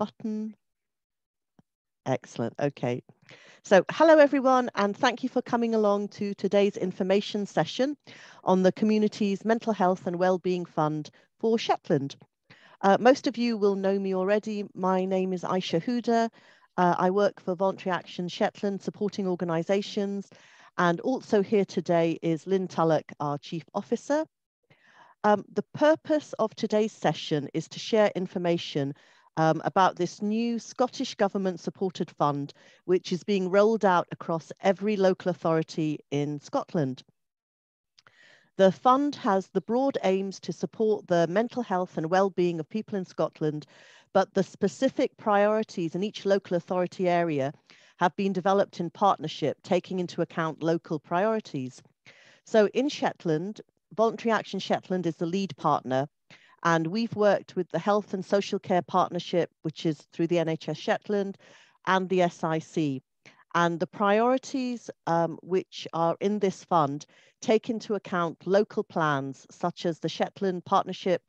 button? Excellent. Okay. So hello, everyone, and thank you for coming along to today's information session on the community's Mental Health and Wellbeing Fund for Shetland. Most of you will know me already. My name is Aisha Huda. I work for Voluntary Action Shetland, supporting organisations, and also here today is Lynn Tullock, our Chief Officer. The purpose of today's session is to share information about this new Scottish Government supported fund, which is being rolled out across every local authority in Scotland. The fund has the broad aims to support the mental health and well-being of people in Scotland, but the specific priorities in each local authority area have been developed in partnership, taking into account local priorities. So in Shetland, Voluntary Action Shetland is the lead partner, and we've worked with the Health and Social Care Partnership, which is through the NHS Shetland, and the SIC. And the priorities which are in this fund take into account local plans, such as the Shetland Partnership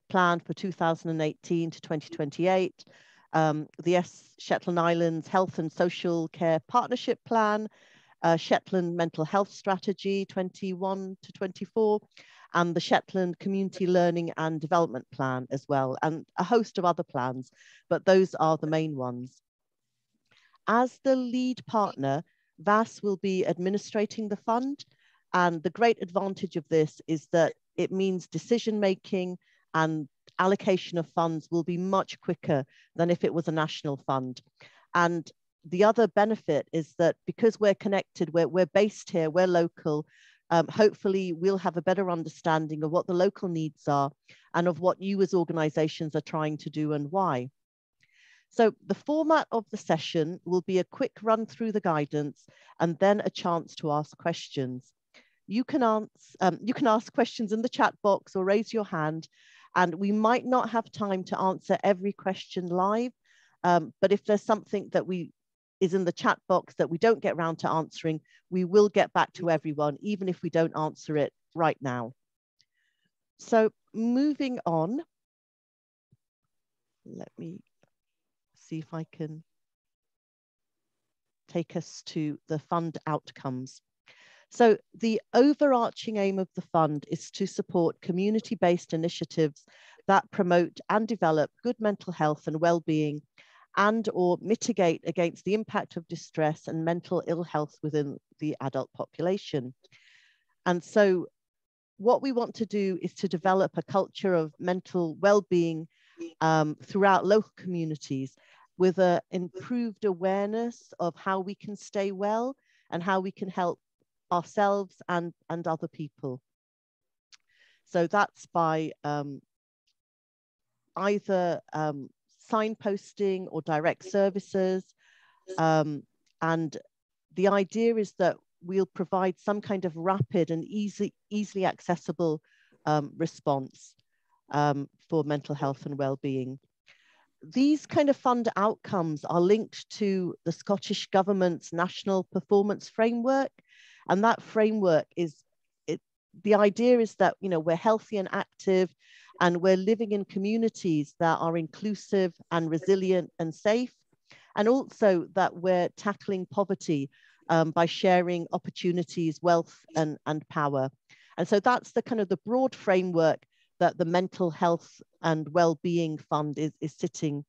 Plan for 2018 to 2028, the Shetland Islands Health and Social Care Partnership Plan, Shetland Mental Health Strategy 21 to 24, and the Shetland Community Learning and Development Plan as well, and a host of other plans, but those are the main ones. As the lead partner, VAS will be administrating the fund, and the great advantage of this is that it means decision-making and allocation of funds will be much quicker than if it was a national fund. And the other benefit is that because we're connected, we're based here, we're local, hopefully we'll have a better understanding of what the local needs are and of what you as organisations are trying to do and why. So the format of the session will be a quick run through the guidance and then a chance to ask questions. You can ask questions in the chat box or raise your hand, and we might not have time to answer every question live, but if there's something that is in the chat box that we don't get around to answering, we will get back to everyone, even if we don't answer it right now. So moving on, let me see if I can take us to the fund outcomes. So the overarching aim of the fund is to support community-based initiatives that promote and develop good mental health and well-being and or mitigate against the impact of distress and mental ill health within the adult population. And so what we want to do is to develop a culture of mental well-being throughout local communities with an improved awareness of how we can stay well and how we can help ourselves and other people. So that's by either signposting or direct services. And the idea is that we'll provide some kind of rapid and easily accessible response for mental health and well-being. These kind of fund outcomes are linked to the Scottish Government's National Performance Framework. And that framework the idea is that, you know, we're healthy and active, and we're living in communities that are inclusive and resilient and safe, and also that we're tackling poverty by sharing opportunities, wealth, and power. And so that's the kind of the broad framework that the Mental Health and Wellbeing Fund is sitting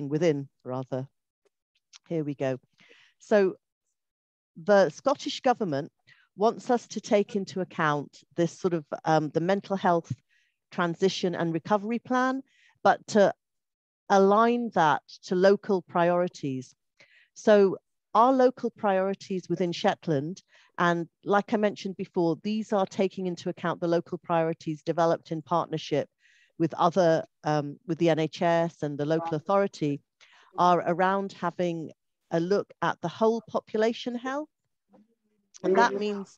within, rather. Here we go. So the Scottish Government wants us to take into account this sort of the mental health transition and recovery plan, but to align that to local priorities. So our local priorities within Shetland, and like I mentioned before, these are taking into account the local priorities developed in partnership with other, with the NHS and the local authority, are around having a look at the whole population health. And that means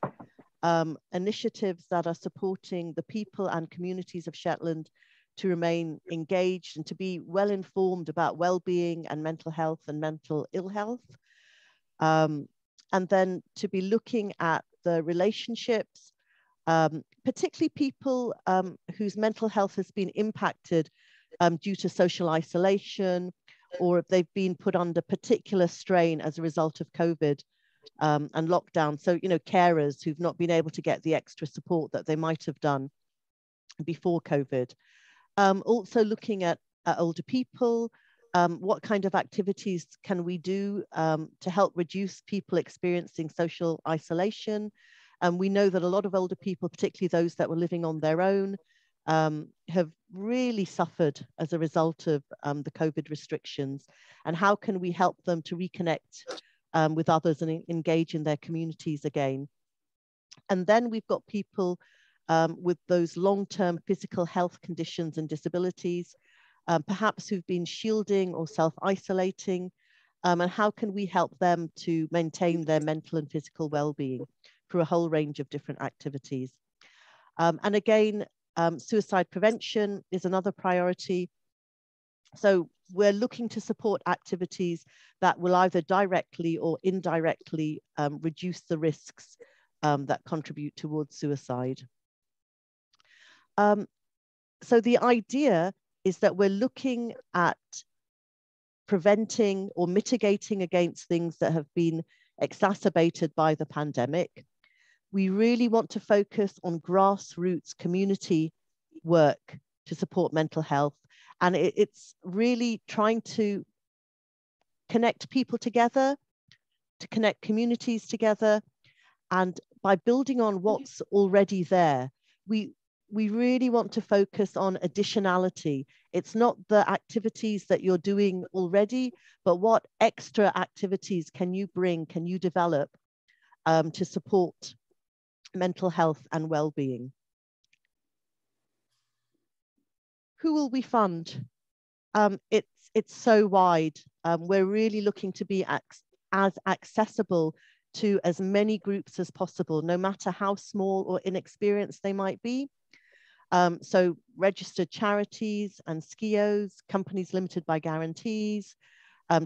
initiatives that are supporting the people and communities of Shetland to remain engaged and to be well informed about well-being and mental health and mental ill health. And then to be looking at the relationships, particularly people whose mental health has been impacted due to social isolation, or if they've been put under particular strain as a result of COVID and lockdown. So, you know, carers who've not been able to get the extra support that they might have done before COVID. Also looking at older people, what kind of activities can we do to help reduce people experiencing social isolation? We know that a lot of older people, particularly those that were living on their own, have really suffered as a result of the COVID restrictions. And how can we help them to reconnect with others and engage in their communities again? And then we've got people with those long-term physical health conditions and disabilities, perhaps who've been shielding or self-isolating, and how can we help them to maintain their mental and physical well-being through a whole range of different activities. And again, suicide prevention is another priority. So we're looking to support activities that will either directly or indirectly reduce the risks that contribute towards suicide. So the idea is that we're looking at preventing or mitigating against things that have been exacerbated by the pandemic. We really want to focus on grassroots community work to support mental health. And it's really trying to connect people together, to connect communities together. And by building on what's already there, we really want to focus on additionality. It's not the activities that you're doing already, but what extra activities can you bring, can you develop to support mental health and well-being? Who will we fund? It's so wide. We're really looking to be as accessible to as many groups as possible, no matter how small or inexperienced they might be. So registered charities and SKIOs, companies limited by guarantees,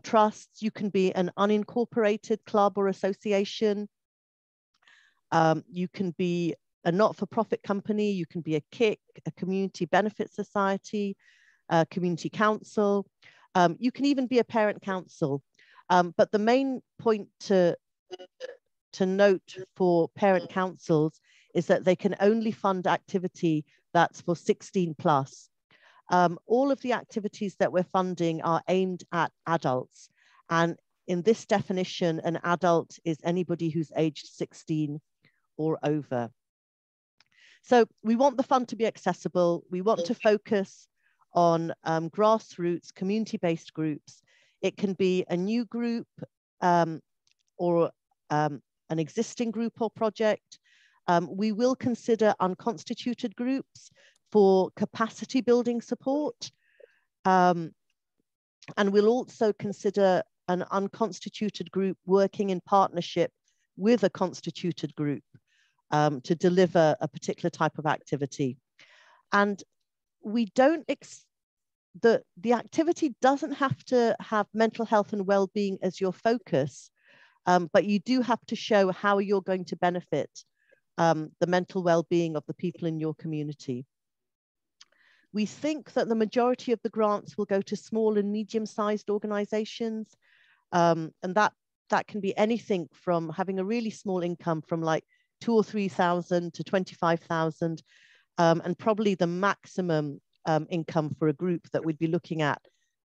trusts. You can be an unincorporated club or association. You can be a not-for-profit company. You can be a KIC, a community benefit society, a community council. You can even be a parent council. But the main point to note for parent councils is that they can only fund activity that's for 16 plus. All of the activities that we're funding are aimed at adults. And in this definition, an adult is anybody who's aged 16 or over. So we want the fund to be accessible. We want to focus on grassroots, community-based groups. It can be a new group or an existing group or project. We will consider unconstituted groups for capacity building support. And we'll also consider an unconstituted group working in partnership with a constituted group to deliver a particular type of activity. And we don't, the activity doesn't have to have mental health and well-being as your focus, but you do have to show how you're going to benefit the mental well-being of the people in your community. We think that the majority of the grants will go to small and medium-sized organizations, and that can be anything from having a really small income from like 2,000 or 3,000 to 25,000, and probably the maximum income for a group that we'd be looking at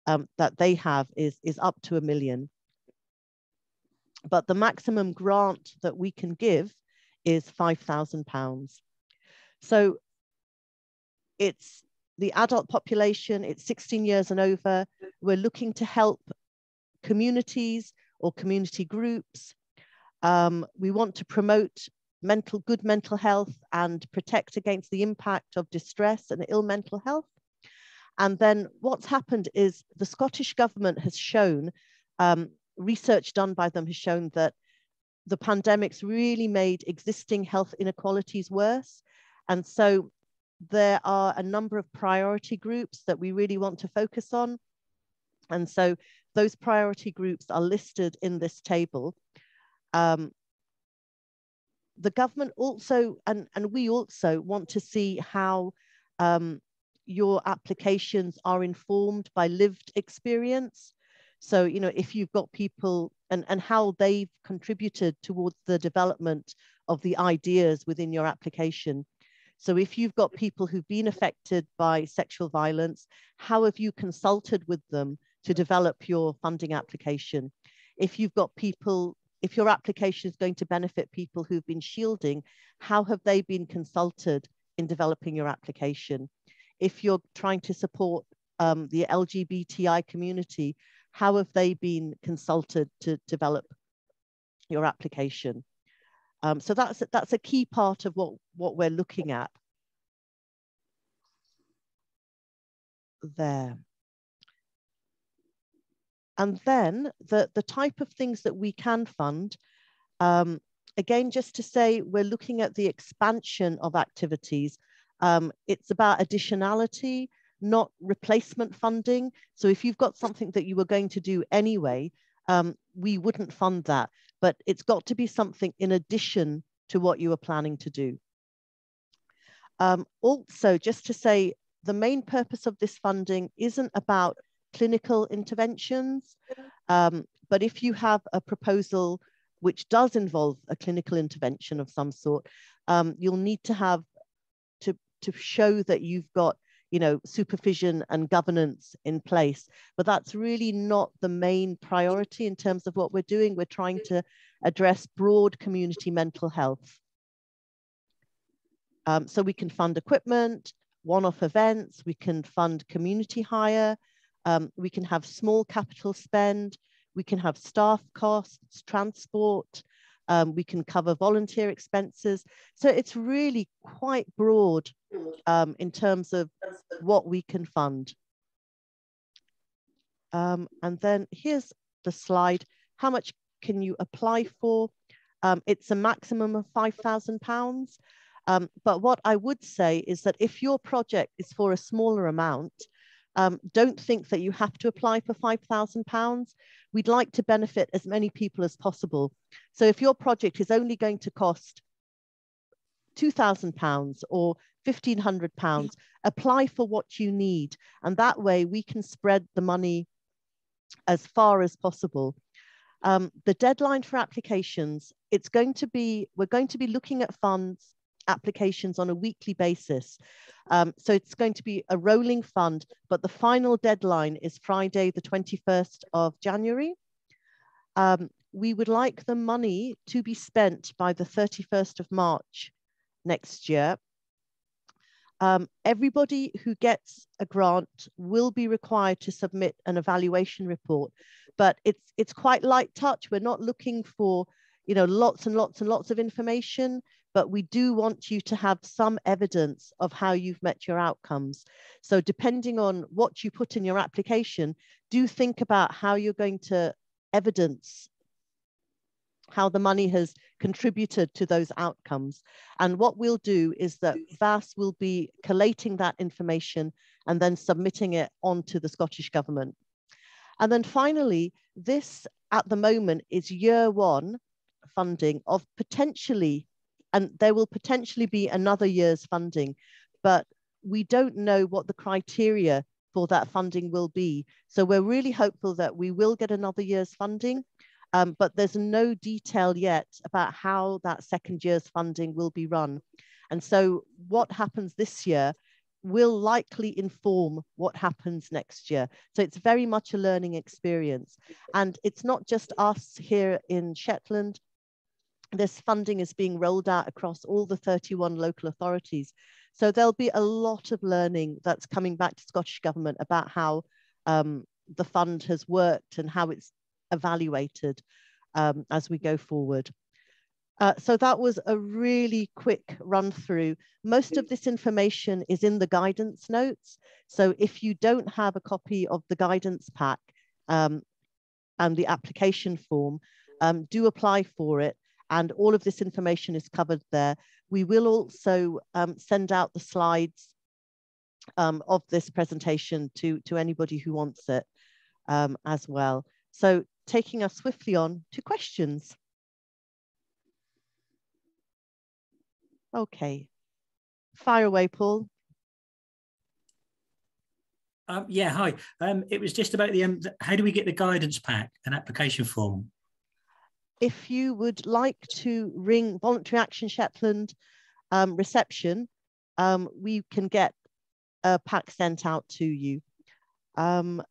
that they have is up to $1 million. But the maximum grant that we can give is £5,000. So it's the adult population, it's 16 years and over. We're looking to help communities or community groups. We want to promote good mental health and protect against the impact of distress and ill mental health. And then what's happened is the Scottish government has shown, research done by them has shown that the pandemic's really made existing health inequalities worse. And so there are a number of priority groups that we really want to focus on. And so those priority groups are listed in this table. The government also, and we also want to see how, your applications are informed by lived experience. So, you know, if you've got people and how they've contributed towards the development of the ideas within your application. So if you've got people who've been affected by sexual violence, how have you consulted with them to develop your funding application? If you've got people, if your application is going to benefit people who've been shielding, how have they been consulted in developing your application? If you're trying to support the LGBTI community, how have they been consulted to develop your application? So that's a key part of what we're looking at there. And then the type of things that we can fund, again, just to say, we're looking at the expansion of activities. It's about additionality, not replacement funding. So if you've got something that you were going to do anyway, we wouldn't fund that, but it's got to be something in addition to what you were planning to do. Also, just to say, the main purpose of this funding isn't about clinical interventions, but if you have a proposal which does involve a clinical intervention of some sort, you'll need to have to show that you've got, you know, supervision and governance in place. But that's really not the main priority in terms of what we're doing. We're trying to address broad community mental health. So we can fund equipment, one-off events, we can fund community hire, we can have small capital spend, we can have staff costs, transport, we can cover volunteer expenses. So it's really quite broad in terms of what we can fund. And then here's the slide. How much can you apply for? It's a maximum of £5,000. But what I would say is that if your project is for a smaller amount, don't think that you have to apply for £5,000. We'd like to benefit as many people as possible. So if your project is only going to cost £2,000 or £1,500, apply for what you need. And that way we can spread the money as far as possible. The deadline for applications, we're going to be looking at funds applications on a weekly basis. So it's going to be a rolling fund, but the final deadline is Friday, the 21st of January. We would like the money to be spent by the 31st of March next year. Everybody who gets a grant will be required to submit an evaluation report, but it's quite light touch. We're not looking for, you know, lots and lots and lots of information, but we do want you to have some evidence of how you've met your outcomes. So depending on what you put in your application, do think about how you're going to evidence how the money has contributed to those outcomes. And what we'll do is that VAS will be collating that information and then submitting it onto the Scottish Government. And then finally, this at the moment is year one funding of potentially, and there will potentially be another year's funding, but we don't know what the criteria for that funding will be. So we're really hopeful that we will get another year's funding, but there's no detail yet about how that second year's funding will be run. And so what happens this year will likely inform what happens next year. So it's very much a learning experience. And it's not just us here in Shetland. This funding is being rolled out across all the 31 local authorities. So there'll be a lot of learning that's coming back to Scottish Government about how the fund has worked and how it's evaluated as we go forward. So that was a really quick run through. Most of this information is in the guidance notes. So if you don't have a copy of the guidance pack and the application form, do apply for it. And all of this information is covered there. We will also send out the slides of this presentation to anybody who wants it as well. So taking us swiftly on to questions. Okay, fire away, Paul. Yeah, hi. It was just about how do we get the guidance pack and application form? If you would like to ring Voluntary Action Shetland reception, we can get a pack sent out to you. And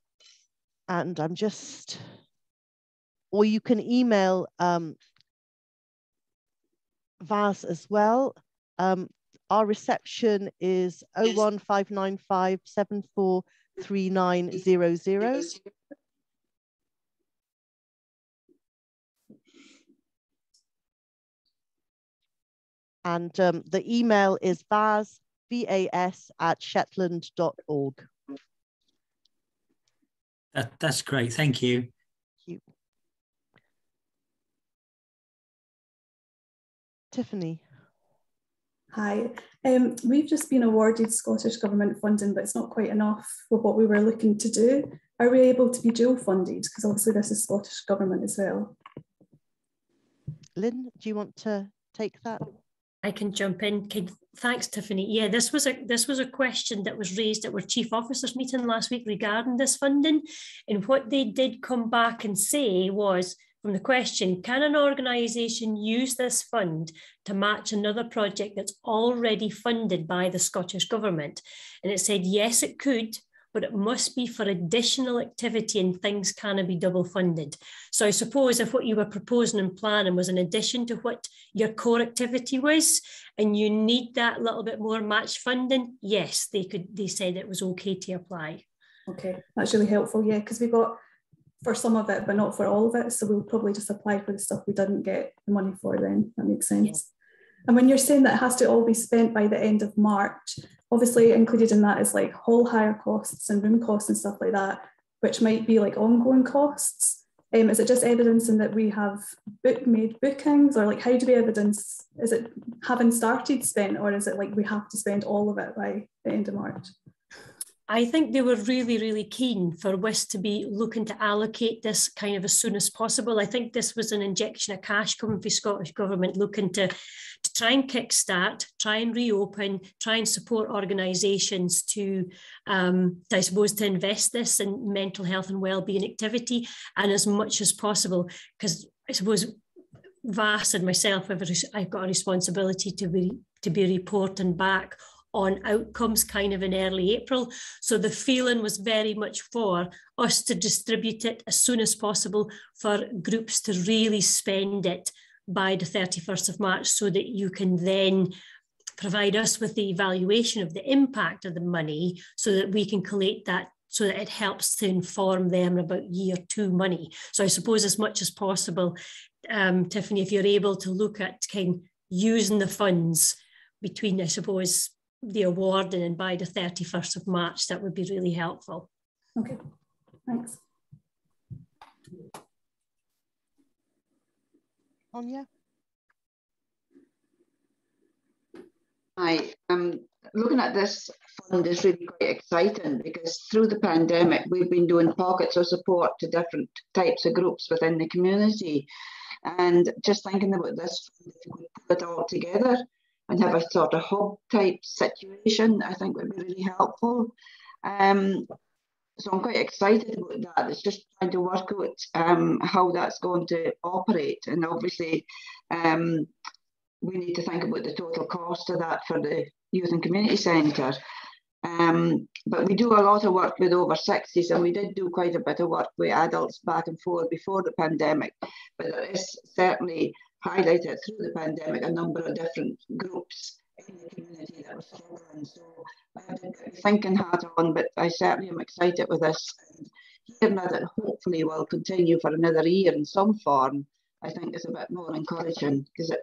I'm just, or you can email Vaz as well. Our reception is 01595 743900. And the email is vas@shetland.org. That's great. Thank you. Thank you. Tiffany. Hi, we've just been awarded Scottish Government funding, but it's not quite enough for what we were looking to do. Are we able to be dual funded? Because obviously this is Scottish Government as well. Lynn, do you want to take that? I can jump in. Thanks, Tiffany. Yeah, this was a question that was raised at our Chief Officers meeting last week regarding this funding. And what they did come back and say was, from the question, can an organisation use this fund to match another project that's already funded by the Scottish Government? And it said, yes, it could, but it must be for additional activity and things cannot be double funded. So I suppose if what you were proposing and planning was in addition to what your core activity was, and you need that little bit more match funding, yes, they said it was okay to apply. Okay, that's really helpful, yeah, because we got for some of it, but not for all of it. So we'll probably just apply for the stuff we didn't get the money for then. That makes sense. Yeah. And when you're saying that it has to all be spent by the end of March, obviously included in that is like hall hire costs and room costs and stuff like that, which might be like ongoing costs. Is it just evidencing that we have made bookings, or like how do we evidence, is it having started spent, or is it like we have to spend all of it by the end of March? I think they were really, really keen for WIS to be looking to allocate this kind of as soon as possible. I think this was an injection of cash coming from Scottish Government looking to try and kickstart, try and reopen, try and support organisations to, I suppose, to invest this in mental health and wellbeing activity, and as much as possible, because I suppose Vas and myself, I've got a responsibility to be reporting back on outcomes kind of in early April. So the feeling was very much for us to distribute it as soon as possible for groups to really spend it by the 31st of March, so that you can then provide us with the evaluation of the impact of the money, so that we can collate that, so that it helps to inform them about year 2 money. So I suppose as much as possible, Tiffany, if you're able to look at kind of using the funds between, I suppose, the awarding and by the 31st of March, that would be really helpful. Okay, thanks. Anya? Hi, looking at this fund is really quite exciting, because through the pandemic, we've been doing pockets of support to different types of groups within the community. And just thinking about this, if we could put it all together and have a sort of hub type situation, I think would be really helpful. So I'm quite excited about that. It's just trying to work out how that's going to operate. And obviously, we need to think about the total cost of that for the Youth and Community Centre. But we do a lot of work with over 60s, and we did do quite a bit of work with adults back and forth before the pandemic. But there is certainly highlighted through the pandemic a number of different groups in the community that were struggling. So I have to get my thinking hat on, but I certainly am excited with this. And hearing that it hopefully will continue for another year in some form, I think is a bit more encouraging, because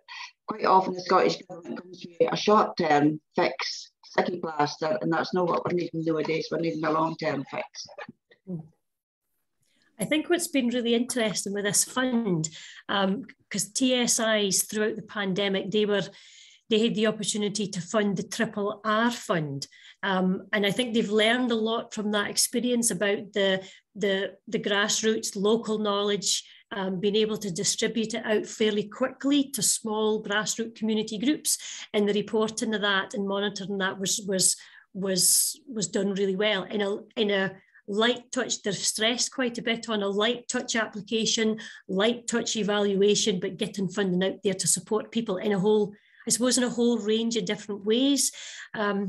quite often the Scottish Government comes with a short-term fix, sticky plaster, and that's not what we're needing nowadays. We're needing a long-term fix. I think what's been really interesting with this fund, because TSIs throughout the pandemic, they had the opportunity to fund the Triple R fund. And I think they've learned a lot from that experience about the grassroots, local knowledge, being able to distribute it out fairly quickly to small grassroots community groups. And the reporting of that and monitoring that was was done really well in a light touch. They're stressed quite a bit on a light touch application, light touch evaluation, but getting funding out there to support people in a whole range of different ways. I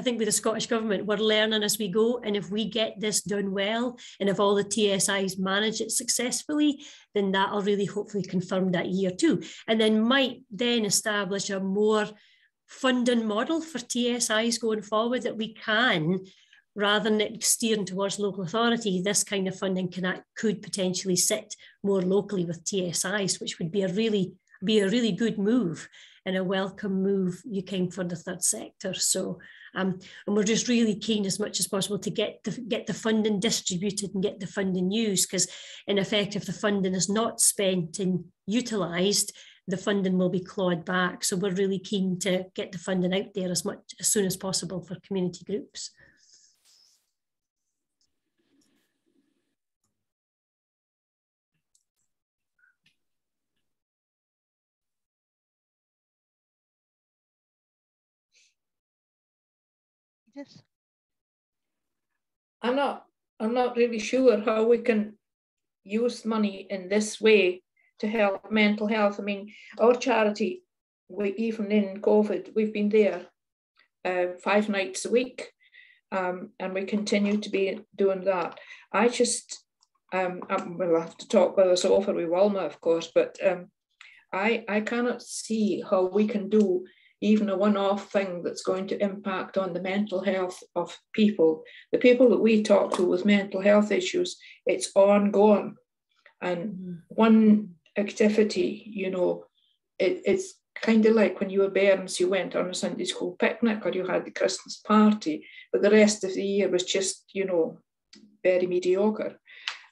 think with the Scottish Government, we're learning as we go, and if we get this done well, and if all the TSIs manage it successfully, then that'll really hopefully confirm that year too, and then might then establish a more funding model for TSIs going forward, that we can, rather than steering towards local authority, this kind of funding could potentially sit more locally with TSIs, which would be a really good move and a welcome move, you came for the third sector. So, and we're just really keen as much as possible to get the funding distributed and get the funding used, because in effect, if the funding is not spent and utilised, the funding will be clawed back. So we're really keen to get the funding out there as soon as possible for community groups. Yes. I'm not really sure how we can use money in this way to help mental health. I mean, our charity, even in COVID, we've been there 5 nights a week, and we continue to be doing that. I just, we'll have to talk with us over with Walma, of course, but I cannot see how we can do even a one-off thing that's going to impact on the mental health of people. The people that we talk to with mental health issues, it's ongoing. And one activity, you know, it's kind of like when you were bairns, you went on a Sunday school picnic or you had the Christmas party, but the rest of the year was just, you know, very mediocre.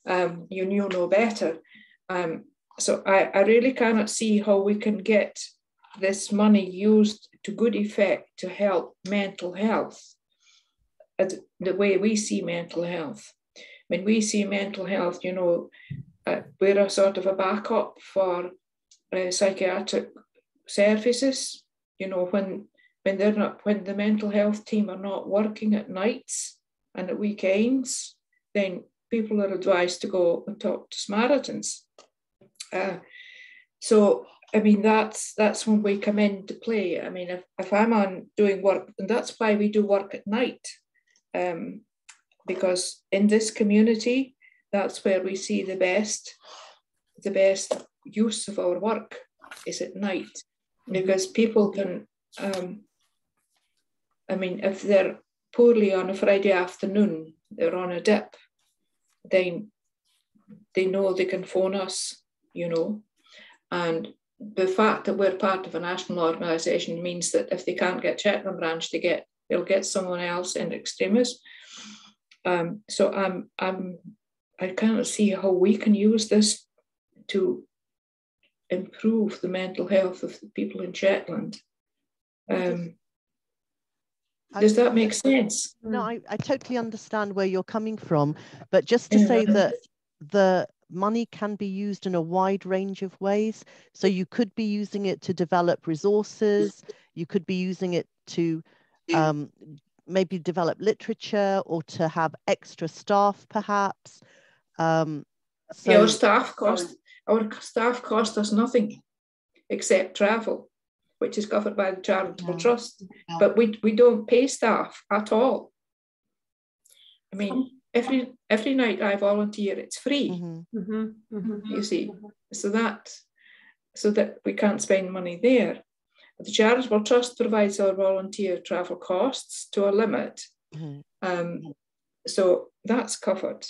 You knew no better. So I really cannot see how we can get this money used to good effect to help mental health, the way we see mental health. When we see mental health, you know, we're a sort of a backup for psychiatric services. You know, when the mental health team are not working at nights and at weekends, then people are advised to go and talk to Samaritans. So I mean, that's when we come into play. I mean, if I'm on doing work, and that's why we do work at night, because in this community, that's where we see the best use of our work is at night, because people can, I mean, if they're poorly on a Friday afternoon, they're on a dip, then they know they can phone us, you know, and the fact that we're part of a national organisation means that if they can't get Shetland branch, they'll get someone else in extremis. So I cannot see how we can use this to improve the mental health of the people in Shetland. Does that make sense? No, I totally understand where you're coming from, but just to say that the money can be used in a wide range of ways. So you could be using it to develop resources, you could be using it to maybe develop literature or to have extra staff perhaps. So our staff cost us nothing except travel, which is covered by the charitable trust, but we don't pay staff at all. I mean, every night I volunteer, it's free. You see, so that we can't spend money there. The charitable trust provides our volunteer travel costs to a limit, so that's covered.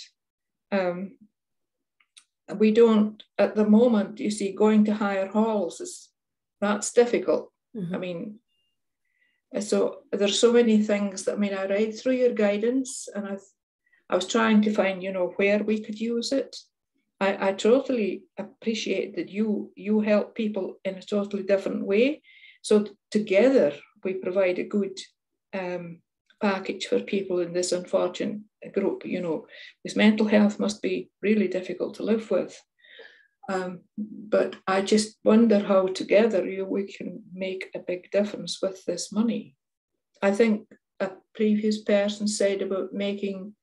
We don't at the moment. You see, going to hire halls that's difficult. I mean, so there's so many things that, I mean, I read through your guidance and I was trying to find, you know, where we could use it. I totally appreciate that you help people in a totally different way. So together we provide a good package for people in this unfortunate group, you know, because mental health must be really difficult to live with. But I just wonder how together we can make a big difference with this money. I think a previous person said about making,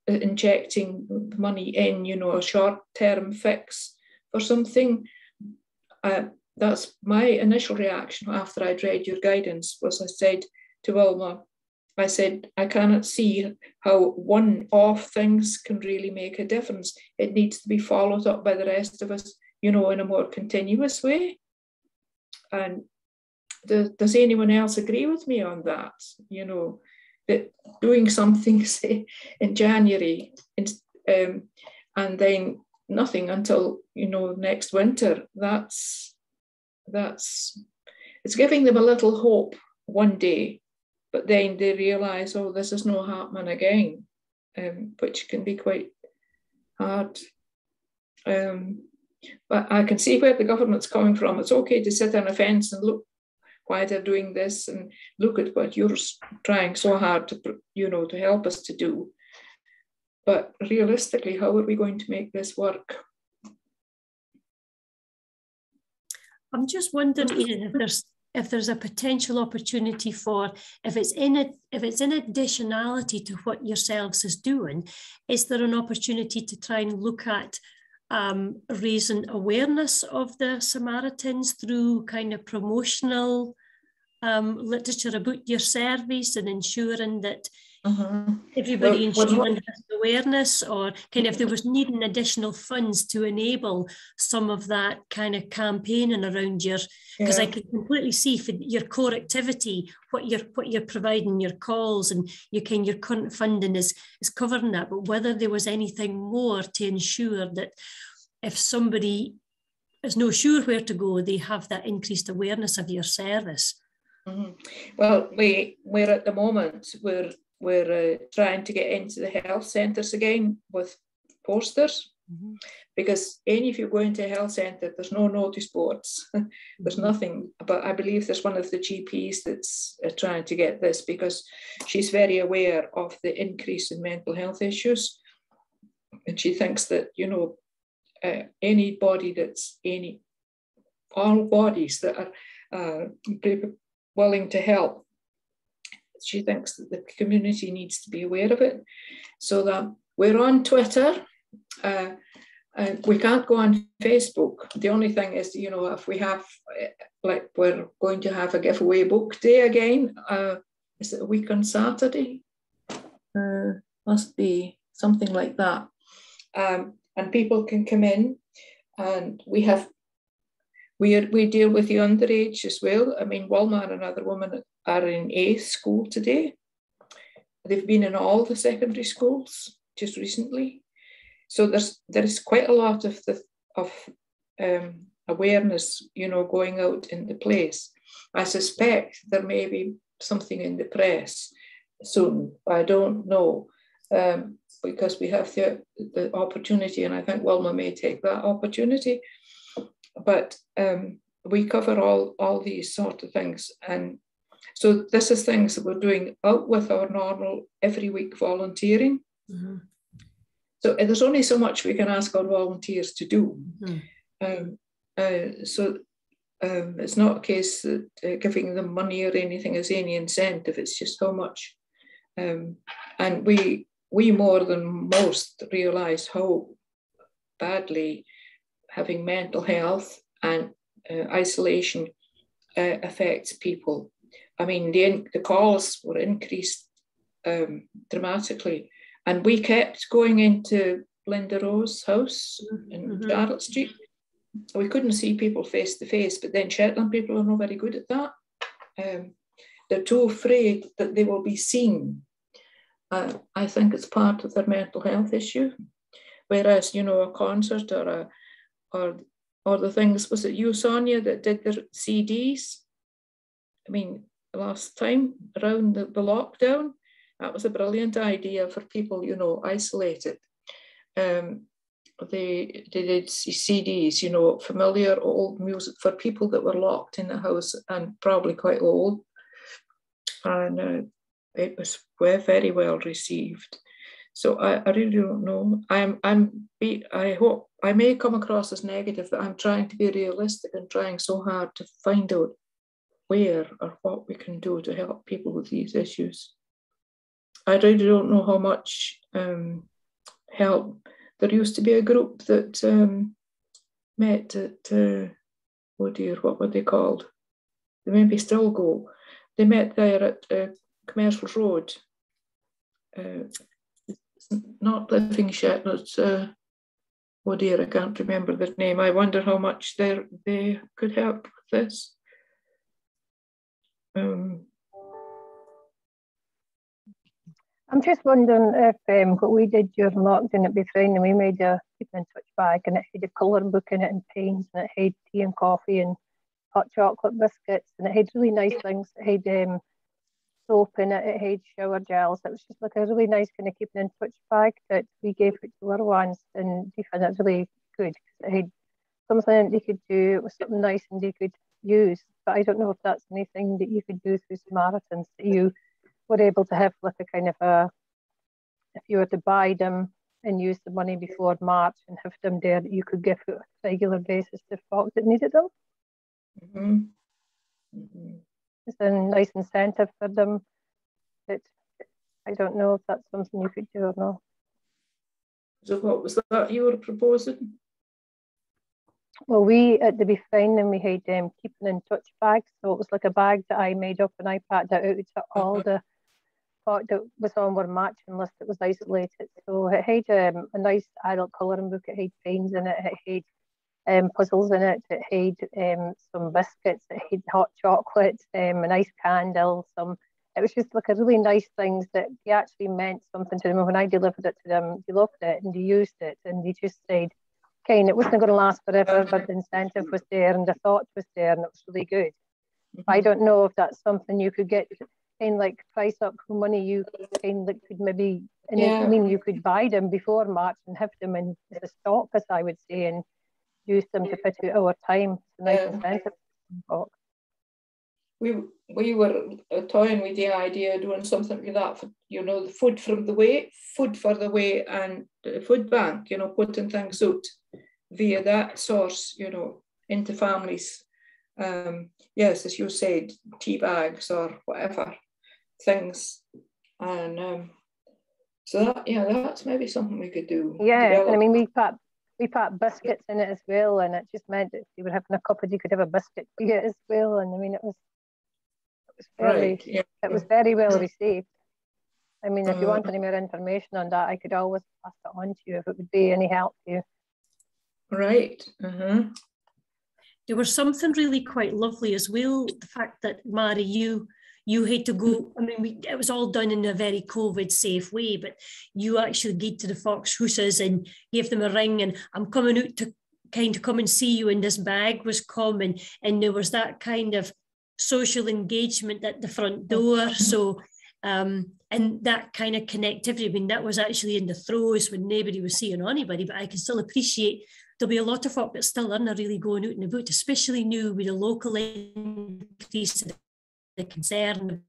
injecting money in, a short-term fix for something. That's my initial reaction after I'd read your guidance, was I said to Wilma, I said, I cannot see how one-off things can really make a difference. It needs to be followed up by the rest of us, in a more continuous way. And does anyone else agree with me on that? That doing something, say, in January, and then nothing until, next winter, it's giving them a little hope one day, but then they realise, oh, this is not happening again, which can be quite hard. But I can see where the government's coming from. It's okay to sit on a fence and look why they're doing this and look at what you're trying so hard to, to help us to do. But realistically, how are we going to make this work? I'm just wondering, Ian, if there's a potential opportunity for, if it's in additionality to what yourselves is doing, is there an opportunity to try and look at raising awareness of the Samaritans through kind of promotional literature about your service and ensuring that everybody in Shetland has awareness, or kind of if there was needing additional funds to enable some of that kind of campaigning around your, because I can completely see for your core activity, what you're providing, your calls and your current funding is covering that, but whether there was anything more to ensure that if somebody is not sure where to go, they have that increased awareness of your service. Well, we're at the moment, we're trying to get into the health centres again with posters, because if you go into a health centre, there's no notice boards, there's nothing. But I believe there's one of the GPs that's trying to get this, because she's very aware of the increase in mental health issues, and she thinks that all bodies that are willing to help, she thinks that the community needs to be aware of it. So that we're on Twitter, and we can't go on Facebook. The only thing is, if we have, like, we're going to have a giveaway book day again. Is it a week on Saturday? Must be something like that. And people can come in, and we deal with the underage as well. I mean, Wilma and another woman are in 8th school today. They've been in all the secondary schools just recently. So there is quite a lot of awareness, going out in the place. I suspect there may be something in the press soon. I don't know, because we have the opportunity, and I think Wilma may take that opportunity. But we cover all these sort of things. And so this is things that we're doing out with our normal every week volunteering. So there's only so much we can ask our volunteers to do. So it's not a case that giving them money or anything is any incentive, it's just how much. And we more than most realise how badly having mental health and isolation affects people. I mean, the calls were increased dramatically, and we kept going into Linda Rose's house in Charlotte Street. We couldn't see people face to face, but then Shetland people are not very good at that. They're too afraid that they will be seen. I think it's part of their mental health issue. Whereas, a concert or the things, was it you, Sonia, that did the CDs? I mean, last time around the lockdown, that was a brilliant idea for people, isolated. They did CDs, familiar old music for people that were locked in the house and probably quite old. And it was very well received. So I really don't know. I hope I may come across as negative, but I'm trying to be realistic and trying so hard to find out where or what we can do to help people with these issues. I really don't know how much help. There used to be a group that met at, oh dear, what were they called? They maybe still go. They met there at Commercial Road. It's not Living Shetland, it's, oh dear, I can't remember the name. I wonder how much they could help with this. I'm just wondering if what we did during lockdown at Befriend, and we made a keep in touch bag, and it had a colouring book in it and paints, and it had tea and coffee and hot chocolate biscuits, and it had really nice things. It had soap in it, it had shower gels. It was just like a really nice kind of keeping in touch bag that we gave it to our ones, and they found it really good. It had something they could do, it was something nice and they could use. But I don't know if that's anything that you could do through Samaritans, that you were able to have like a kind of a, if you were to buy them and use the money before March and have them there that you could give on a regular basis to folk that needed them. It's a nice incentive for them. That I don't know if that's something you could do or not. So what was that you were proposing? Well, we at the Befriend, and we had keeping in touch bags. So it was like a bag that I made up and I packed it out to all the folk that was on our matching list that was isolated. So it had a nice adult colouring book, it had paints in it, it had puzzles in it, it had some biscuits, it had hot chocolate, a nice candle, it was just like a really nice things that they actually meant something to them. And when I delivered it to them, they loved it and they used it, and they just said, "Kane, it wasn't going to last forever, but the incentive was there and the thought was there, and it was really good." I don't know if that's something you could get, kind of like price up for money. You kind of could maybe, I mean, you could buy them before March and have them in as a stock, as I would say, and use them to put out our time. It's a nice incentive. We were toying with the idea of doing something like that for, you know, the food for the way and the food bank, you know, putting things out via that source, you know, into families. Yes, as you said, tea bags or whatever things. And so that, that's maybe something we could do. Yeah, and I mean, we put biscuits in it as well, and it just meant that if you were having a cuppa, you could have a biscuit to it as well. And I mean, it was very well received. I mean, if you want any more information on that, I could always pass it on to you if it would be any help to you. Right. There was something really quite lovely as well. The fact that, Mary, you had to go, I mean, it was all done in a very COVID safe way, but you actually gave to the Fox Hussas and gave them a ring, and I'm coming out to kind of come and see you, and this bag was coming, and there was that kind of social engagement at the front door. So and that kind of connectivity, I mean, that was actually in the throes when nobody was seeing anybody, but I can still appreciate there'll be a lot of folk that still aren't really going out and about, especially new with the local increase of the concern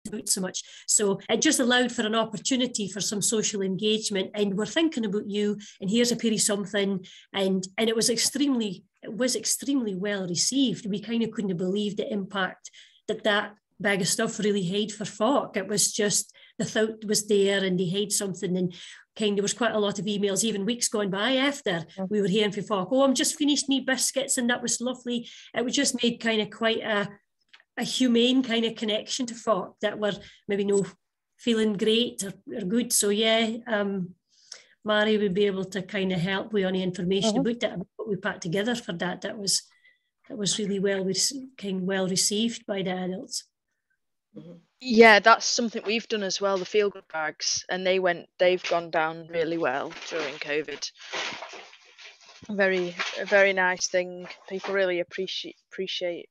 about so much. So it just allowed for an opportunity for some social engagement, and we're thinking about you, and here's a penny something, and it was extremely well received. We kind of couldn't believe the impact that bag of stuff really had for folk. It was just, the thought was there, and they had something, and there was quite a lot of emails, even weeks gone by after we were hearing from folk, "Oh, I'm just finished me biscuits," and that was lovely. It was just made kind of quite a humane kind of connection to folk that were maybe feeling great or good. So Mary would be able to kind of help with any information about that, what we put together for that. That was really well received by the adults. Yeah, that's something we've done as well, the feel good bags, and they've gone down really well during COVID. A very nice thing. People really appreciate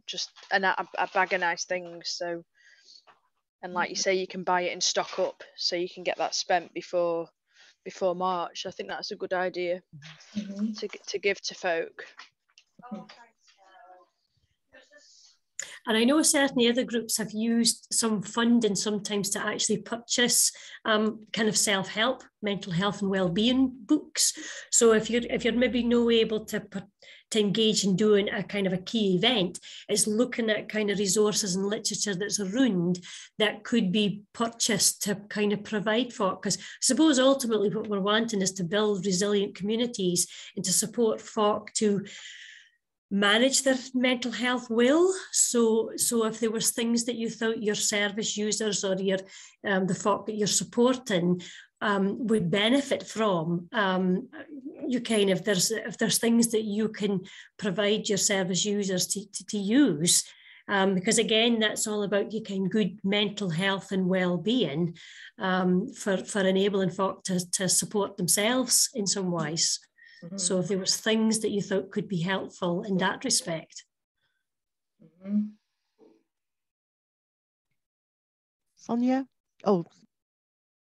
just a bag of nice things. So, and like you say, you can buy it and stock up, so you can get that spent before March. I think that's a good idea to give to folk. And I know certainly other groups have used some funding sometimes to actually purchase kind of self-help, mental health and well-being books. So if you're maybe no able to engage in doing a kind of a key event, it's looking at kind of resources and literature that's around that could be purchased to kind of provide for it. Because I suppose ultimately what we're wanting is to build resilient communities and to support folk to manage their mental health well. So if there was things that you thought your service users or your the folk that you're supporting would benefit from, you kind of, if there's things that you can provide your service users to use, because again, that's all about your kind of good mental health and well-being, for enabling folk to support themselves in some ways. Mm-hmm. So if there was things that you thought could be helpful in that respect. Mm-hmm. Sonia? Oh,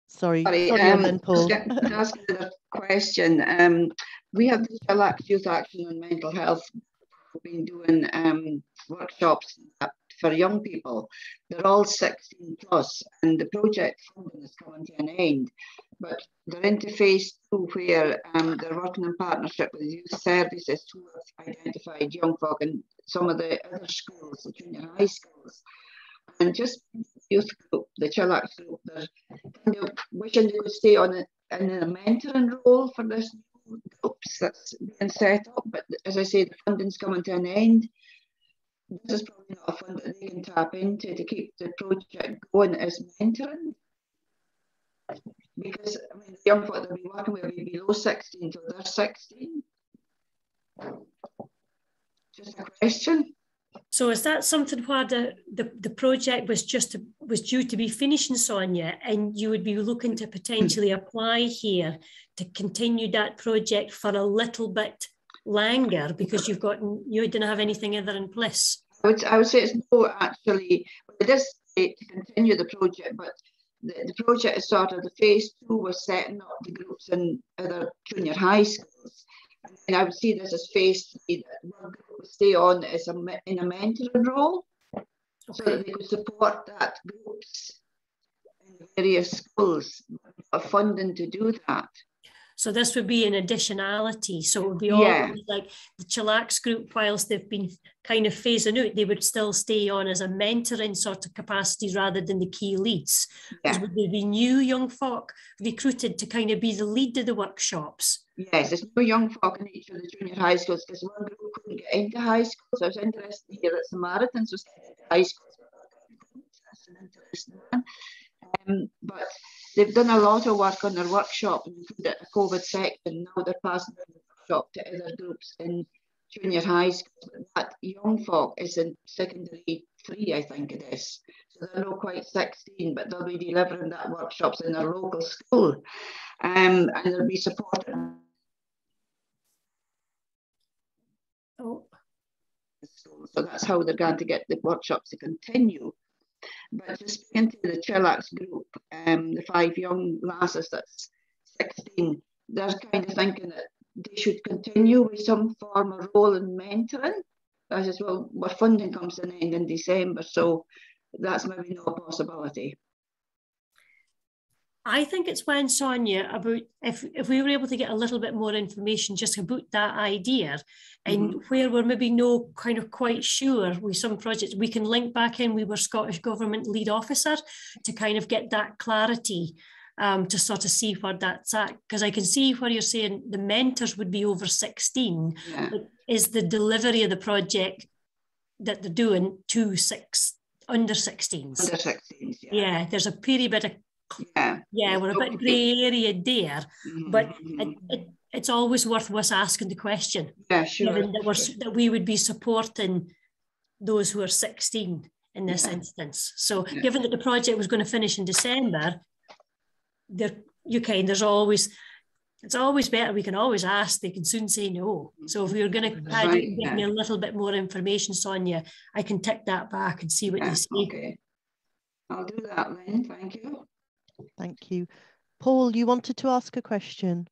sorry, then Paul. I ask another question. We have the Shetland Youth Action on Mental Health. We've been doing workshops for young people. They're all 16 plus, and the project funding is coming to an end. But they're into phase 2, where they're working in partnership with youth services to have identified young folk in some of the other schools, the junior high schools. And just youth group, the Chillax group, they're kind of wishing they could stay on in a mentoring role for this groups that's being set up. But as I say, the funding's coming to an end. This is probably not a fund that they can tap into to keep the project going as mentoring. Because I mean, the young folk that we're working with will be below 16 till they're 16. Just a question. So is that something where the project was due to be finishing, Sonia, and you would be looking to potentially apply here to continue that project for a little bit longer because you didn't have anything other in place? I would say it's no, actually. It is to continue the project, but the project is sort of the phase 2 was setting up the groups in other junior high schools. And I would see this as phase 3, that one group would stay on as in a mentoring role, so that they could support that groups in various schools, of funding to do that. So this would be an additionality. So it would be always like the Chillax group, whilst they've been kind of phasing out, they would still stay on as a mentoring sort of capacity rather than the key leads. Because would there be new young folk recruited to kind of be the lead of the workshops? Yes, there's no young folk in each of the junior high schools because one group couldn't get into high schools. I was interested to hear that Samaritans was getting into high schools. That's an interesting one. But they've done a lot of work on their workshop and included a COVID section. Now they're passing the workshop to other groups in junior high schools. That young folk is in secondary 3, I think it is. So they're not quite 16, but they'll be delivering that workshops in their local school. And they'll be supported. So that's how they're going to get the workshops to continue. But just speaking to the Chillax group, the 5 young lasses that's 16, they're kind of thinking that they should continue with some form of role in mentoring. As well, where funding comes to an end in December, so that's maybe not a possibility. I think it's when, Sonia, about if we were able to get a little bit more information just about that idea, and where we're maybe no kind of quite sure with some projects, we can link back in with our Scottish Government lead officer to kind of get that clarity, to sort of see where that's at. Because I can see where you're saying the mentors would be over 16, but is the delivery of the project that they're doing to under 16s? Under 16s, yeah. There's a pretty bit of we're a bit grey area there, but it's always worth us asking the question. Yeah, sure. Given that we would be supporting those who are 16 in this instance. So given that the project was going to finish in December, it's always better. We can always ask. They can soon say no. So if we were going to give me a little bit more information, Sonia, I can tick that back and see what they say. Okay, I'll do that then. Thank you. Thank you. Paul, you wanted to ask a question?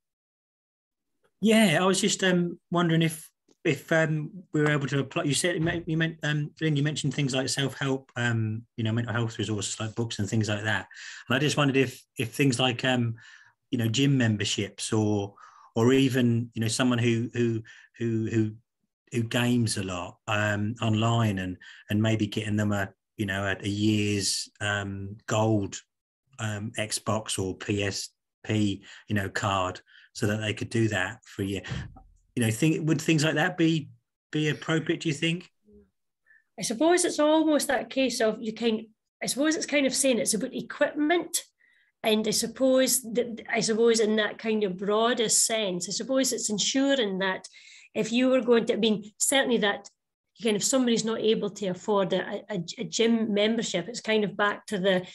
Yeah, I was just wondering if we were able to apply, you said Lynn, you mentioned things like self-help, mental health resources like books and things like that. And I just wondered if things like gym memberships or even someone who games a lot online and maybe getting them a year's gold Xbox or PSP card so that they could do that for a year. Would things like that be appropriate, do you think? I suppose it's almost that case of I suppose it's kind of saying it's about equipment. And I suppose in that kind of broadest sense, I suppose it's ensuring that if you were going to, certainly that if somebody's not able to afford a gym membership, it's kind of back to the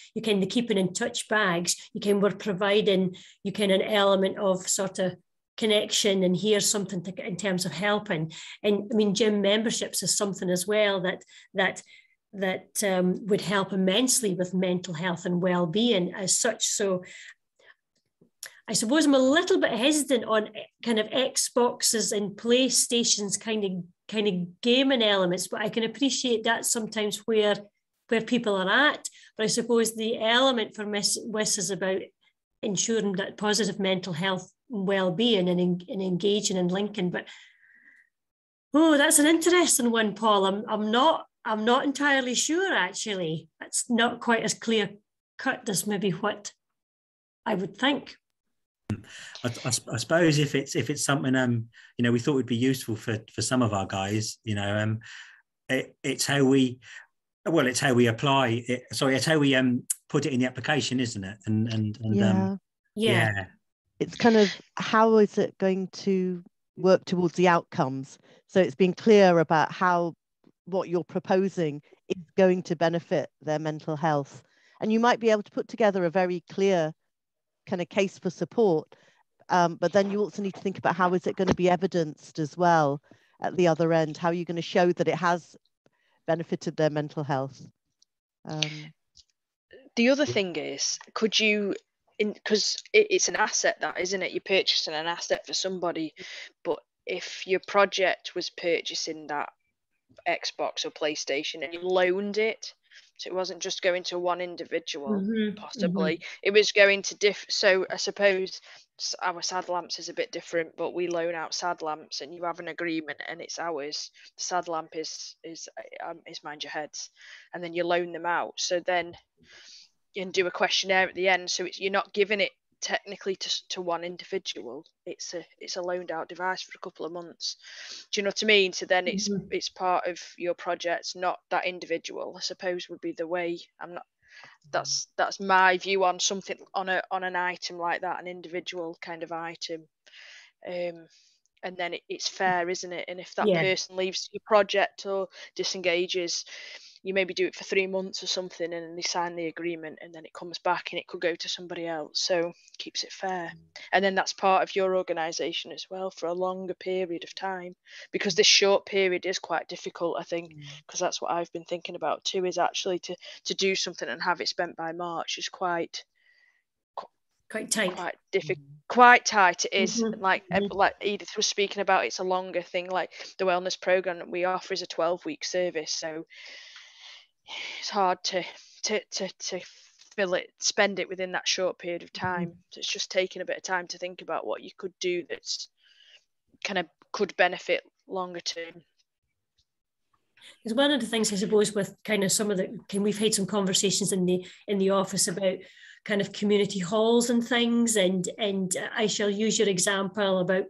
keeping in touch bags. We're providing an element of sort of connection, and here's something in terms of helping. And gym memberships is something as well that would help immensely with mental health and well-being as such. So I suppose I'm a little bit hesitant on kind of Xboxes and PlayStations kind of gaming elements, but I can appreciate that sometimes where people are at. But I suppose the element for WIS is about ensuring that positive mental health and well-being and engaging and linking. But that's an interesting one, Paul. I'm not entirely sure, actually. It's not quite as clear cut as maybe what I would think. I suppose if it's something we thought would be useful for some of our guys, it's how we apply it. Sorry, it's how we put it in the application, isn't it? Yeah. It's kind of how is it going to work towards the outcomes? So it's being clear about how what you're proposing is going to benefit their mental health. And you might be able to put together a very clear kind of case for support, but then you also need to think about how is it going to be evidenced as well at the other end? How are you going to show that it has benefited their mental health? The other thing is, could you, because it's an asset, that isn't it? You're purchasing an asset for somebody, but if your project was purchasing that Xbox or PlayStation and you loaned it, so it wasn't just going to one individual, possibly it was going to so I suppose our sad lamps is a bit different, but we loan out sad lamps and you have an agreement and it's ours. The sad lamp is Mind Your Heads, and then you loan them out, so then you can do a questionnaire at the end, so you're not giving it technically to one individual. It's a loaned out device for a couple of months. Do you know what I mean? So then it's part of your project, not that individual, I suppose would be the way. That's my view on something, on an item like that, an individual kind of item. And then it's fair, isn't it? And if that person leaves your project or disengages, you maybe do it for 3 months or something, and then they sign the agreement, and then it comes back and it could go to somebody else. So keeps it fair. And then that's part of your organisation as well for a longer period of time, because this short period is quite difficult, I think, because that's what I've been thinking about too, is actually to do something and have it spent by March is quite tight, quite difficult, quite tight. It is. Like Edith was speaking about, it's a longer thing. Like the wellness program that we offer is a 12-week service, so it's hard to spend it within that short period of time. So it's just taking a bit of time to think about what you could do that's kind of could benefit longer term. Because one of the things, I suppose, with kind of some of we've had some conversations in the office about kind of community halls and things, and I shall use your example about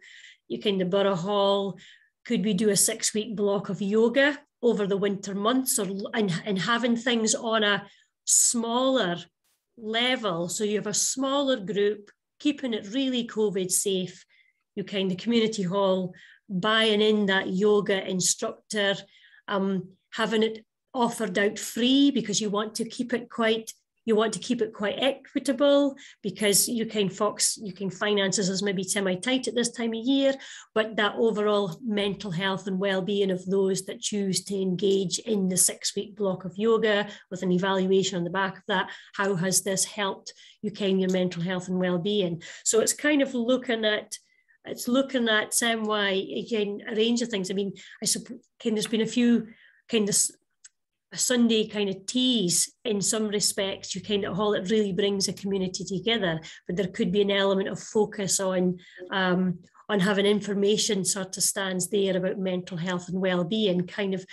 the Borough Hall. Could we do a 6-week block of yoga over the winter months, and having things on a smaller level, so you have a smaller group, keeping it really COVID safe. You the community hall buying in that yoga instructor, having it offered out free because you want to keep it quite equitable, because finances is maybe semi-tight at this time of year, but that overall mental health and well-being of those that choose to engage in the 6-week block of yoga with an evaluation on the back of that. How has this helped your mental health and well-being? So it's kind of looking at it's looking at same way, again, a range of things. I mean, I suppose there's been a few kind of a Sunday kind of teas in some respects. You kind of all, it really brings a community together, but there could be an element of focus on having information sort of stands there about mental health and well-being, kind of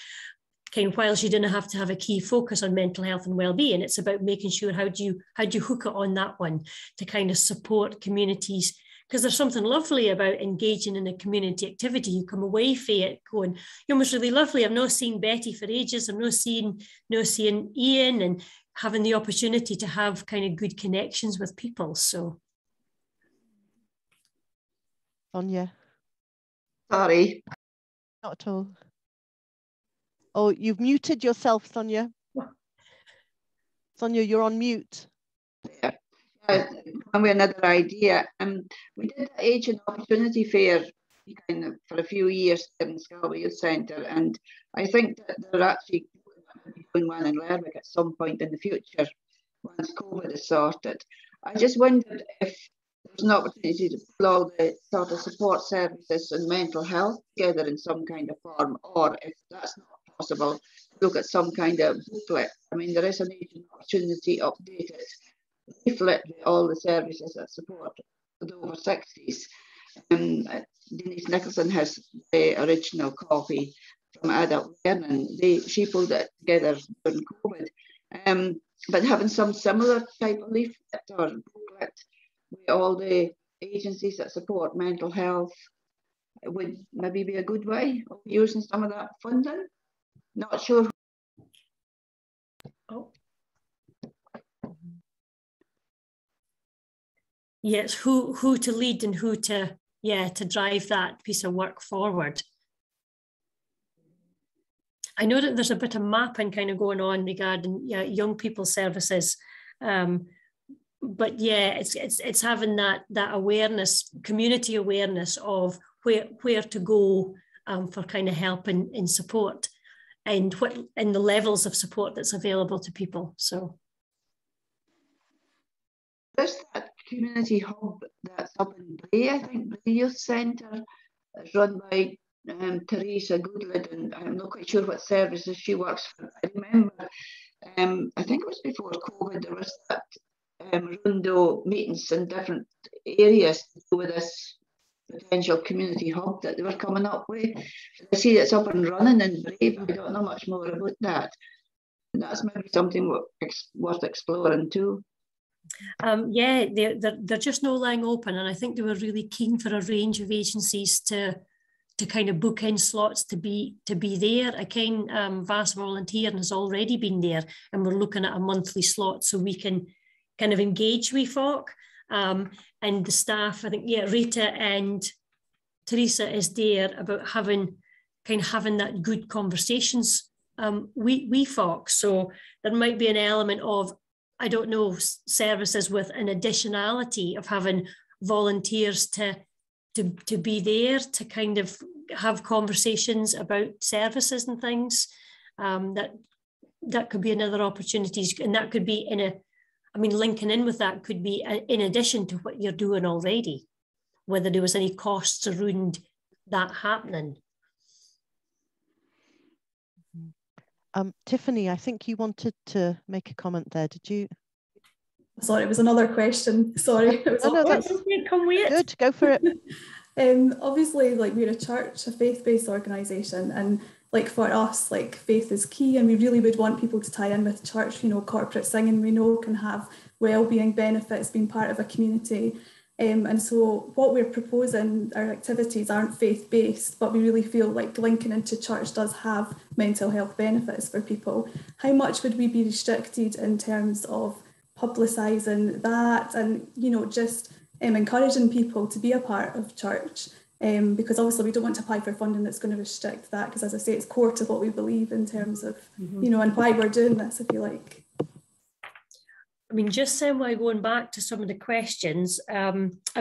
whilst you didn't have to have a key focus on mental health and well-being, it's about making sure how do you hook it on that one to kind of support communities, because there's something lovely about engaging in a community activity. You come away from it going, you know, it's really lovely. I've not seen Betty for ages. I'm not seeing Ian, and having the opportunity to have kind of good connections with people. So, Sonia. Sorry. Not at all. Oh, you've muted yourself, Sonia. Sonia, you're on mute. Yeah. And we another idea. We did the Age and Opportunity Fair kind of for a few years in Scalba Youth Centre, and I think that they're actually doing one in Lerwick at some point in the future once COVID is sorted. I just wondered if there's an opportunity to pull all the sort of support services and mental health together in some kind of form, or if that's not possible, look at some kind of booklet. I mean, there is an Age and Opportunity updated leaflet with all the services that support the over 60s. Denise Nicholson has the original copy from Adult Learning. She pulled it together during COVID. But having some similar type of leaflet or booklet with all the agencies that support mental health would maybe be a good way of using some of that funding. Not sure. oh. Yes, who to lead and who to drive that piece of work forward. I know that there's a bit of mapping kind of going on regarding young people's services, but yeah, it's having that awareness, community awareness of where to go for kind of help and support, and the levels of support that's available to people. So there's that community hub that's up in Bray, I think, Bray Youth Centre. It's run by Teresa Goodlid, and I'm not quite sure what services she works for. I remember, I think it was before COVID, there was that Rundo meetings in different areas to do with this potential community hub that they were coming up with. I see it's up and running in Bray, but I don't know much more about that. And that's maybe something worth exploring too. Yeah, they're just no lying open, and I think they were really keen for a range of agencies to kind of book in slots to be there. Again, Vast Volunteering has already been there, and we're looking at a monthly slot so we can kind of engage with folk. And the staff, I think, Rita and Teresa is there about having that good conversations we folk. So there might be an element of, I don't know, services with an additionality of having volunteers to be there to kind of have conversations about services and things. That could be another opportunity, and that could be linking in with that could be in addition to what you're doing already, whether there was any costs around that happening. Tiffany, I think you wanted to make a comment there, did you? Sorry, it was another question. Sorry. No, that's good. Go for it. Obviously, like, we're a church, a faith-based organisation, and like for us, like, faith is key, and we really would want people to tie in with church. You know, corporate singing, we know, can have well-being benefits being part of a community. And so what we're proposing, our activities aren't faith-based, but we really feel like linking into church does have mental health benefits for people. How much would we be restricted in terms of publicising that, and, you know, just encouraging people to be a part of church? Because obviously we don't want to apply for funding that's going to restrict that, because, as I say, it's core to what we believe in terms of, you know, and why we're doing this, if you like. I mean, just saying, while going back to some of the questions, I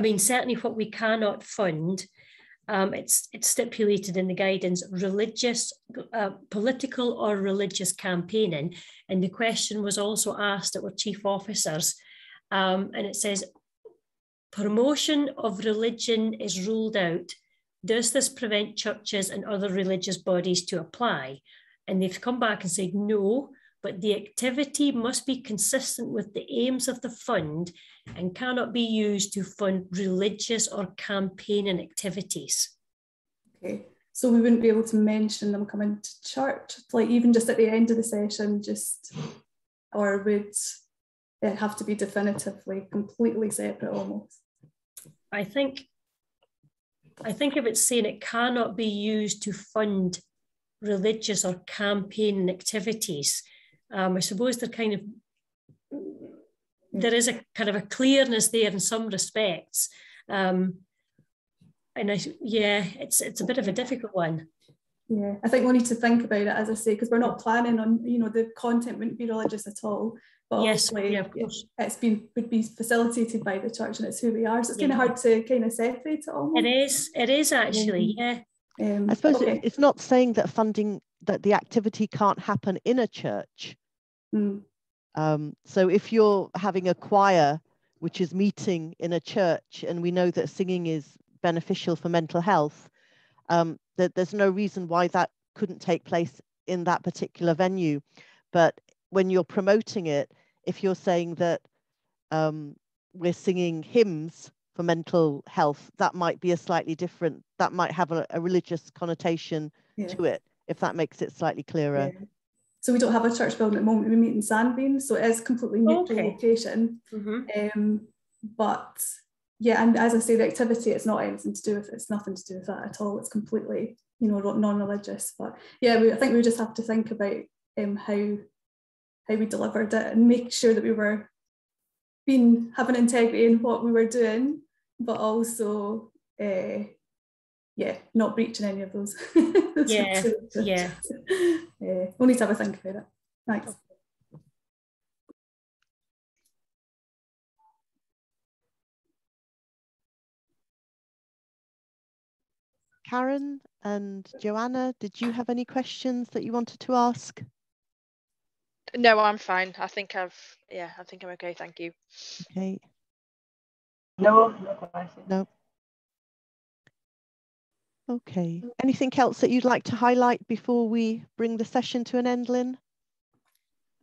mean, certainly what we cannot fund, it's stipulated in the guidance, religious, political or religious campaigning. And the question was also asked at our chief officers, and it says, promotion of religion is ruled out. Does this prevent churches and other religious bodies to apply? And they've come back and said no, but the activity must be consistent with the aims of the fund and cannot be used to fund religious or campaigning activities. Okay, so we wouldn't be able to mention them coming to church, like even just at the end of the session, or would it have to be definitively completely separate almost? I think if it's saying it cannot be used to fund religious or campaign activities, I suppose there is a kind of a clearness there in some respects. It's a bit of a difficult one. Yeah, I think we need to think about it, as I say, because we're not planning on, the content wouldn't be religious at all. But yes, yeah, of course. Would be facilitated by the church, and it's who we are. So it's kind of hard to kind of separate it almost. It is actually, yeah. I suppose it's not saying that that the activity can't happen in a church. So if you're having a choir which is meeting in a church, and we know that singing is beneficial for mental health, that there's no reason why that couldn't take place in that particular venue. But when you're promoting it, if you're saying that we're singing hymns for mental health, that might be that might have a religious connotation to it, if that makes it slightly clearer. Yeah. So we don't have a church building at the moment, we meet in Sandbean, so it is completely neutral location. But yeah, and as I say, the activity, it's not anything to do with it, it's nothing to do with that at all, it's completely, non-religious. But yeah, I think we just have to think about how we delivered it and make sure that we were having integrity in what we were doing, but also not breaching any of those. We'll need to have a think about it. Thanks. Karen and Joanna, did you have any questions that you wanted to ask? No, I'm fine. I think I'm okay. Thank you. Okay. No questions. No. Okay. Anything else that you'd like to highlight before we bring the session to an end, Lynn?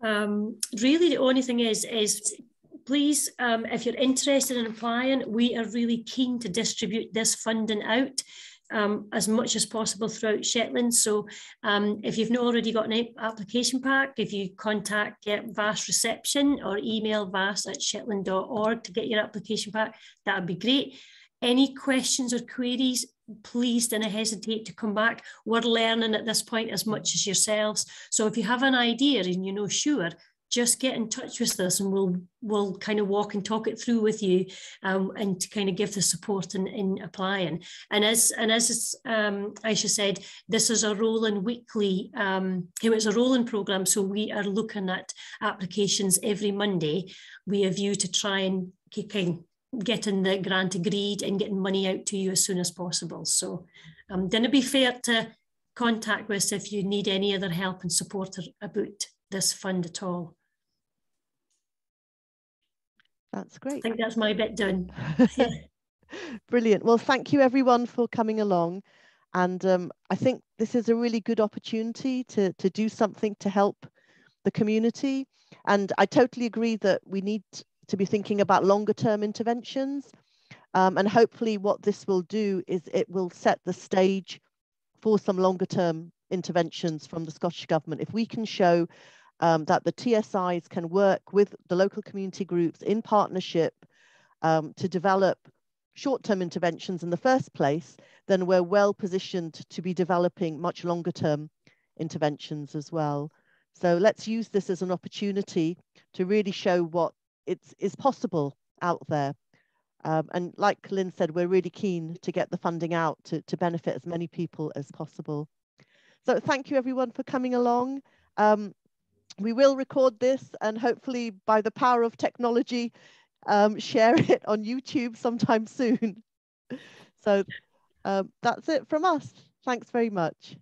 Really, the only thing is please, if you're interested in applying, we are really keen to distribute this funding out as much as possible throughout Shetland. So if you've not already got an application pack, if you contact VAS reception or email vas@shetland.org to get your application pack, that would be great. Any questions or queries, please don't hesitate to come back. We're learning at this point as much as yourselves. So if you have an idea and sure, just get in touch with us and we'll kind of walk and talk it through with you and to kind of give the support in applying. And as Aisha said, this is a rolling weekly, it's a rolling programme, so we are looking at applications every Monday. We have you to try and getting the grant agreed and getting money out to you as soon as possible. So then it'd be fair to contact us if you need any other help and support about this fund at all. That's great. I think that's my bit done. Brilliant. Well, thank you everyone for coming along. And I think this is a really good opportunity to do something to help the community. And I totally agree that we need to be thinking about longer term interventions. And hopefully what this will do is it will set the stage for some longer term interventions from the Scottish Government. If we can show that the TSIs can work with the local community groups in partnership to develop short-term interventions in the first place, then we're well positioned to be developing much longer-term interventions as well. So let's use this as an opportunity to really show what is possible out there. And like Lynn said, we're really keen to get the funding out to benefit as many people as possible. So thank you everyone for coming along. We will record this and hopefully by the power of technology, share it on YouTube sometime soon. So that's it from us. Thanks very much.